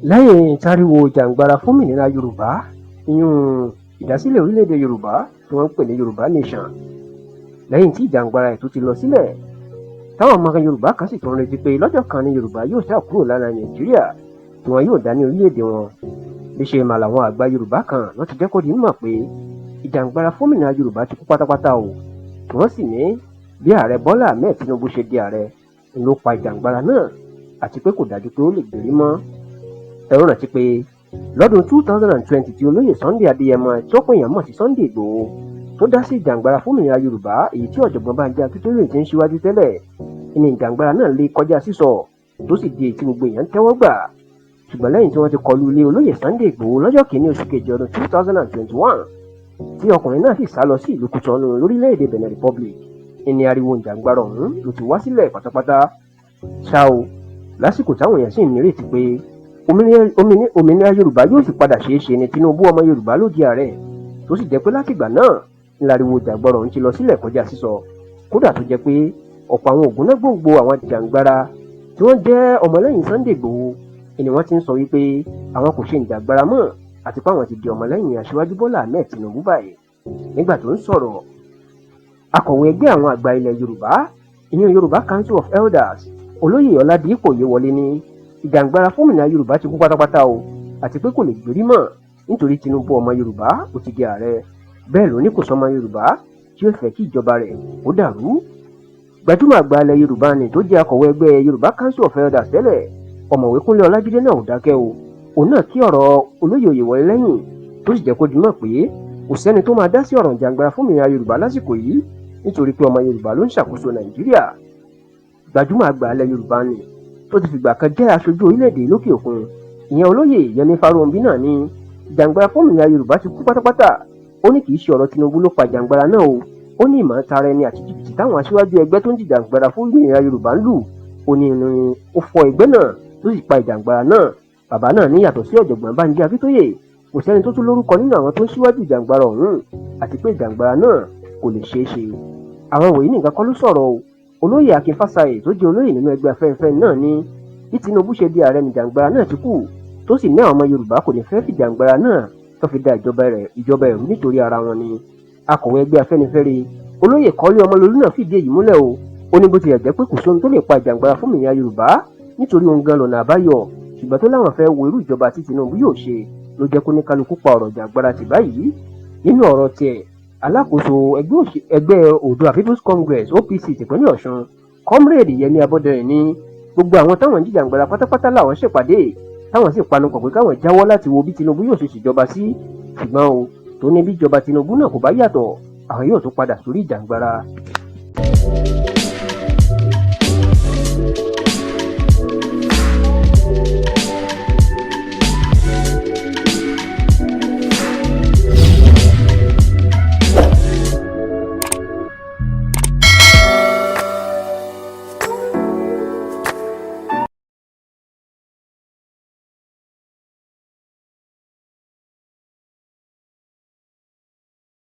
lẹ́yìn táriwo jàǹgbara fómìnira yorùbá ìyún ìdásílẹ̀ orílẹ̀-èdè yorùbá tí wọ́n ń pè ní yorùbá nation, lẹ́yìn tí ìjàǹgbara ètò ti lọ sílẹ̀ táwọn ọmọ yorùbá kan sì tún retí pé lọ́jọ́ kan ní yorùbá yóò ṣáà kúrò lára nàìjíríà tí wọn yóò dá ní orílẹ̀-èdè wọn. níṣẹ́ mà làwọn àgbà yorùbá kan ló ti jẹ́ kó di mímọ̀ pé ìjàǹgbara fómìnira yorùbá ti kú pátápátá o, tí wọ́n sì ní bí ààrẹ bọ́lá ahmed tinubu ṣe di ààrẹ ló pa ìjàǹgbara náà àti pé kò dájú pé ó lè gbérí mọ́. ẹ rántí pé lọ́dún 2020 tí olóyè sunday adéyẹmọ tí ó pèèyàn mọ̀ sí sunday ìgbòho tó dá sí ìjàǹgbara fómìnira yorùbá èyí tí ọ̀jọ̀gbọ́n Bánjí Akíntóyè ti ń ṣíwájú tẹ́lẹ̀, ní ìjàǹgbara náà lè kọjá sísọ tó sì di èyí tí gbogbo èèyàn ń tẹ́wọ́ gbà. ṣùgbọ́n lẹ́yìn tí wọ́n ti kọlu ilé olóyè sunday ìgbòho lọ́jọ́ kìíní oṣù kejì ọdún 2021 tí ọkùnrin náà sì sá lọ sí ìlú kútọ́nù lórílẹ̀‐èdè benin republic, ìní ariwo ìjàǹgbara ọ̀hún ló ti wá sílẹ̀ pátápátá. ṣá o, lásìkò táwọn èèyàn sì ń nírètí pé òmìnira yorùbá yóò sì padà ṣeé ṣe ni tinubu ọmọ yorùbá ló di ààrẹ, tó sì jẹ́ pé látìgbà náà ńláriwo ìjàǹgbara ọ̀hún ti lọ sílẹ̀ kọjá sísọ. kódà tó jẹ́ pé ọ̀pọ̀ àwọn ògúnnágbòǹgbò àwọn jàǹgbara tí wọ́n jẹ́ ọmọlẹ́yìn sunday ìgbòho ni wọ́n ti ń sọ wípé àwọn kò ṣe ìjàǹgbara mọ́ àti pé àwọn ti di ọmọlẹ́yìn aṣíwájú bọ́lá ahmed tinubu báyìí. nígbà tó ń sọ̀rọ̀, akọ̀wé ẹgbẹ́ àwọn àgbà ilẹ̀ yorùbá ìyẹn yorùbá council of elders olóyè ọládìípò yéwọlé ní ìjàǹgbara fómìnira yorùbá ti kú pátápátá o àti pé kò lè gbérí mọ́ nítorí tinubu ọmọ yorùbá ó ti di ààrẹ, bẹ́ẹ̀ ló ní kò sọmọ yorùbá tí ó fẹ́ kí ìjọba rẹ̀ ó dàrú. gbajúmọ̀ àgbà ilẹ̀ yorùbá ni tó jẹ́ akọ̀wé ẹgbẹ́ yorùbá council of elders tẹ́lẹ̀ ọ̀mọ̀wé kúnlé ọlájídé náà ò dákẹ́ o, òun náà kí ọ̀rọ̀ olóyè oyèwọlé lẹ́yìn tó sì jẹ́ kó di mọ̀ pé kò sẹ́ni tó máa dá sí ọ̀rọ̀ ìjàǹgbara fómìnira yorùbá lásìkò yìí nítorí pé ọmọ yorùbá ló ń ṣàkóso nàìjíríà. gbajúmọ̀ àgbà ilẹ̀ yorùbá ni tó ti fìgbà kan jẹ́ aṣojú orílẹ̀-èdè lókè òkun ìyẹn olóyè yẹmí farounbi náà ní ìjàǹgbara fómìnira yorùbá ti kú pátápátá. ó ní kì í ṣe ọ̀rọ̀ tinubu ló pa ìjàǹgbara náà o, ó ní ìmọ̀ tara ẹni àti jìbìtì táwọn aṣíwájú ẹgbẹ́ tó ń jìjàǹgbara fómìnira yorùbá ń lù, ó ní irin ó fọ́ ẹgbẹ́ náà tó sì pa ìjàǹgbara náà. bàbá náà ní yàtọ̀ sí ọ̀jọ̀gbọ́n Bánjí Akíntóyè kò sẹ́ni tó tún lórúkọ nínú àwọn tó ń ṣíwájú ìjàǹgbara ọ̀hún àti pé ìjàǹgbara náà kò lè ṣeé ṣe. àwọn wọ̀nyí nìkan kọ́ ló sọ̀rọ̀ o, olóyè akin fásayè tó jẹ́ olóyè nínú ẹgbẹ́ afẹ́nifẹ́re náà ní bí tinubu ṣe di ààrẹ nìjàǹgbara náà ti kú, tó sì ní àwọn ọmọ yorùbá kò ní fẹ́ fìjàǹgbara náà tó fi da ìjọba ẹ̀rú nítorí ara wọn ni. akọ̀wé ẹgbẹ́ afẹ́nifẹ́re olóyè kọ́lé ọmọlólú náà fìdí èyí múlẹ̀ o, ó ní bó tilẹ̀ jẹ́ pé kò sóhun tó lè pa ìjàǹgbara fómìnira yorùbá nítorí òun gan lọ́nà àbáyọ, ṣùgbọ́n tó láwọn fẹ́ wo irú ìjọba tí tinubu yóò ṣe ló jẹ́ kó ní kálukú pa ọ̀rọ̀ ìjàǹgbara tì báyìí. nínú ọ̀rọ̀ tiẹ̀, alákòóso ẹgbẹ́ oòduà people's congress opc tìpínlẹ̀ ọ̀ṣun comrade yẹmí abọ́dẹrìn ní gbogbo àwọn táwọn jìjàǹgbara pátápátá làwọn ṣèpàdé táwọn sì panupọ̀ pé káwọn jáwọ́ láti wo bí tinubu yóò ṣe ṣèjọba sí, ṣùgbọ́n o tó ní bí ìjọba tinubu náà kò bá yàtọ̀ àwọn yóò tún padà sórí ìjàǹgbara.